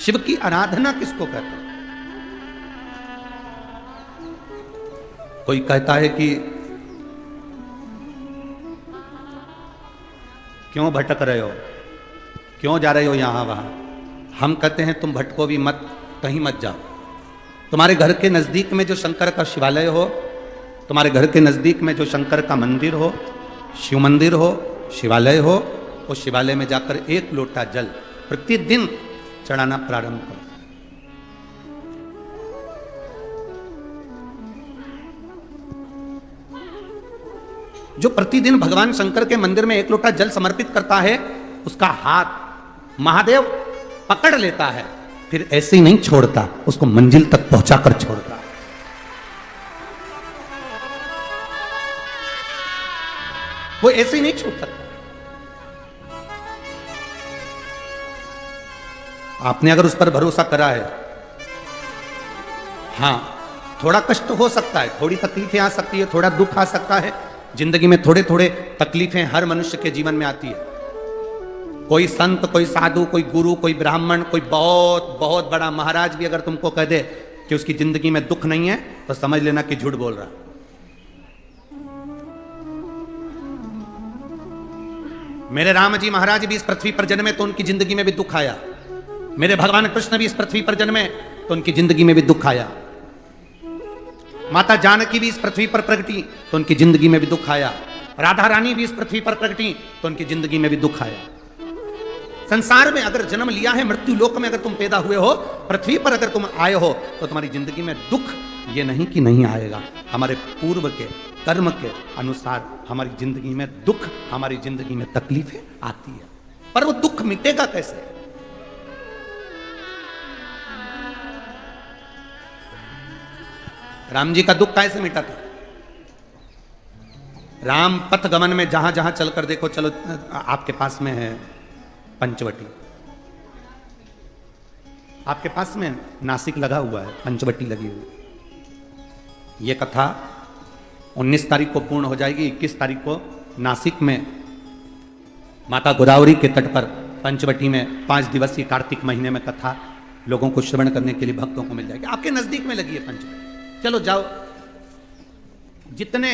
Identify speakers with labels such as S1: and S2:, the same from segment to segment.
S1: शिव की आराधना किसको कहते हैं? कोई कहता है कि क्यों भटक रहे हो, क्यों जा रहे हो यहां वहां। हम कहते हैं तुम भटको भी मत, कहीं मत जाओ। तुम्हारे घर के नजदीक में जो शंकर का शिवालय हो, तुम्हारे घर के नजदीक में जो शंकर का मंदिर हो, शिव मंदिर हो, शिवालय हो, उस शिवालय में जाकर एक लोटा जल प्रतिदिन चढ़ाना प्रारंभ करो। जो प्रतिदिन भगवान शंकर के मंदिर में एक लोटा जल समर्पित करता है, उसका हाथ महादेव पकड़ लेता है, फिर ऐसे ही नहीं छोड़ता, उसको मंजिल तक पहुंचाकर छोड़ता है। वो ऐसे ही नहीं छूट सकता। आपने अगर उस पर भरोसा करा है, हां थोड़ा कष्ट हो सकता है, थोड़ी तकलीफें आ सकती है, थोड़ा दुख आ सकता है। जिंदगी में थोड़े थोड़े तकलीफें हर मनुष्य के जीवन में आती है। कोई संत, कोई साधु, कोई गुरु, कोई ब्राह्मण, कोई बहुत बहुत बड़ा महाराज भी अगर तुमको कह दे कि उसकी जिंदगी में दुख नहीं है, तो समझ लेना कि झूठ बोल रहा। मेरे राम जी महाराज भी इस पृथ्वी पर जन्मे तो उनकी जिंदगी में भी दुख आया। मेरे भगवान कृष्ण भी इस पृथ्वी पर जन्मे तो उनकी जिंदगी में भी दुख आया। माता जानकी भी इस पृथ्वी पर प्रगटी तो उनकी जिंदगी में भी दुख आया। राधा रानी भी इस पृथ्वी पर प्रगटी तो उनकी जिंदगी में भी दुख आया। संसार में अगर जन्म लिया है, मृत्यु लोक में अगर तुम पैदा हुए हो, पृथ्वी पर अगर तुम आए हो, तो तुम्हारी जिंदगी में दुख ये नहीं कि नहीं आएगा। हमारे पूर्व के कर्म के अनुसार हमारी जिंदगी में दुख, हमारी जिंदगी में तकलीफें आती है, पर वो दुख मिटेगा कैसे? राम जी का दुख कैसे मिटा था? राम पथ गमन में जहां जहां चलकर देखो, चलो आपके पास में है पंचवटी, आपके पास में नासिक लगा हुआ है, पंचवटी लगी हुई। ये कथा 19 तारीख को पूर्ण हो जाएगी। 21 तारीख को नासिक में माता गोदावरी के तट पर पंचवटी में 5 दिवसीय कार्तिक महीने में कथा लोगों को श्रवण करने के लिए भक्तों को मिल जाएगी। आपके नजदीक में लगी है पंचवटी, चलो जाओ। जितने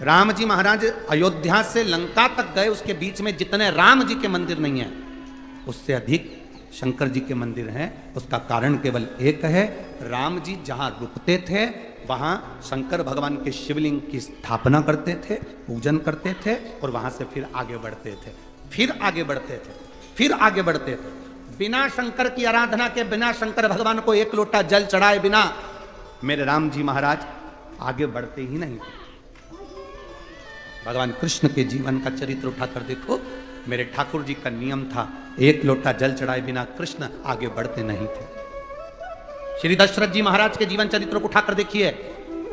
S1: राम जी महाराज अयोध्या से लंका तक गए, उसके बीच में जितने राम जी के मंदिर नहीं है, उससे अधिक शंकर जी के मंदिर हैं। उसका कारण केवल एक है, राम जी जहां रुकते थे वहां शंकर भगवान के शिवलिंग की स्थापना करते थे, पूजन करते थे, और वहां से फिर आगे बढ़ते थे, फिर आगे बढ़ते थे, फिर आगे बढ़ते थे। बिना शंकर की आराधना के, बिना शंकर भगवान को एक लोटा जल चढ़ाए बिना मेरे राम जी महाराज आगे बढ़ते ही नहीं थे। भगवान कृष्ण के जीवन का चरित्र उठाकर देखो, मेरे ठाकुर जी का नियम था, एक लोटा जल चढ़ाए बिना कृष्ण आगे बढ़ते नहीं थे। श्री दशरथ जी महाराज के जीवन चरित्र को उठाकर देखिए,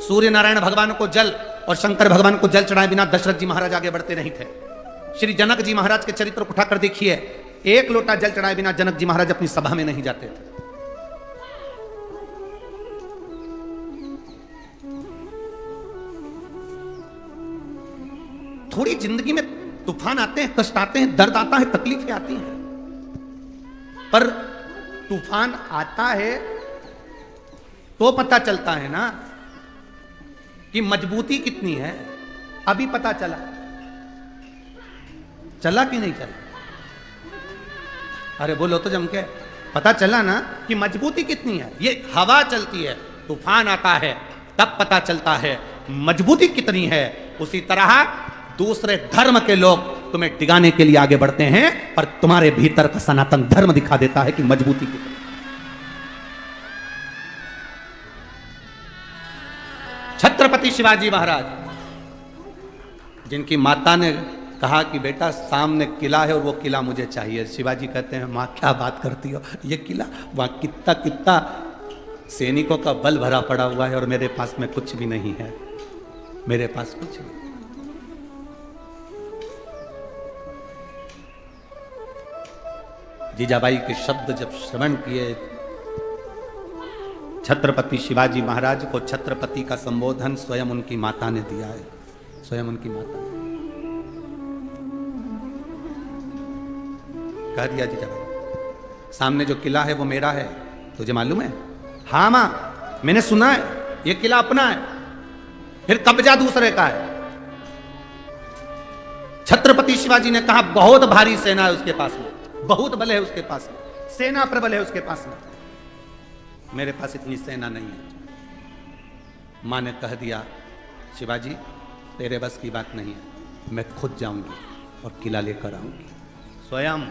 S1: सूर्य नारायण भगवान को जल और शंकर भगवान को जल चढ़ाए बिना दशरथ जी महाराज आगे बढ़ते नहीं थे। श्री जनक जी महाराज के चरित्र को उठाकर देखिए, एक लोटा जल चढ़ाए बिना जनक जी महाराज अपनी सभा में नहीं जाते थे। थोड़ी जिंदगी में तूफान आते हैं, कष्ट आते हैं, दर्द आता है, तकलीफें आती हैं, पर तूफान आता है तो पता चलता है ना कि मजबूती कितनी है। अभी पता चला, चला कि नहीं चला? अरे बोलो तो जम के, पता चला ना कि मजबूती कितनी है। ये हवा चलती है, तूफान आता है, तब पता चलता है मजबूती कितनी है। उसी तरह दूसरे धर्म के लोग तुम्हें डिगाने के लिए आगे बढ़ते हैं, पर तुम्हारे भीतर का सनातन धर्म दिखा देता है कि मजबूती कितनी। छत्रपति शिवाजी महाराज, जिनकी माता ने कहा कि बेटा सामने किला है और वो किला मुझे चाहिए, शिवाजी कहते हैं माँ क्या बात करती हो, ये किला वहां कितना कितना सैनिकों का बल भरा पड़ा हुआ है और मेरे पास में कुछ भी नहीं है, मेरे पास कुछ नहीं। जीजाबाई के शब्द जब श्रवण किए, छत्रपति शिवाजी महाराज को छत्रपति का संबोधन स्वयं उनकी माता ने दिया है, स्वयं उनकी माता कह दिया जीजाबाई। सामने जो किला है वो मेरा है, तुझे मालूम है? हाँ मां, मैंने सुना है, ये किला अपना है, फिर कब्जा दूसरे का है। छत्रपति शिवाजी ने कहा बहुत भारी सेना है उसके पास में, बहुत बल है उसके पास में, सेना प्रबल है उसके पास में, मेरे पास इतनी सेना नहीं है। मां ने कह दिया शिवाजी तेरे बस की बात नहीं है, मैं खुद जाऊंगी और किला लेकर आऊंगी। स्वयं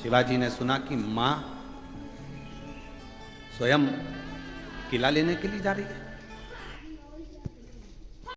S1: शिवाजी ने सुना कि मां स्वयं किला लेने के लिए जा रही है।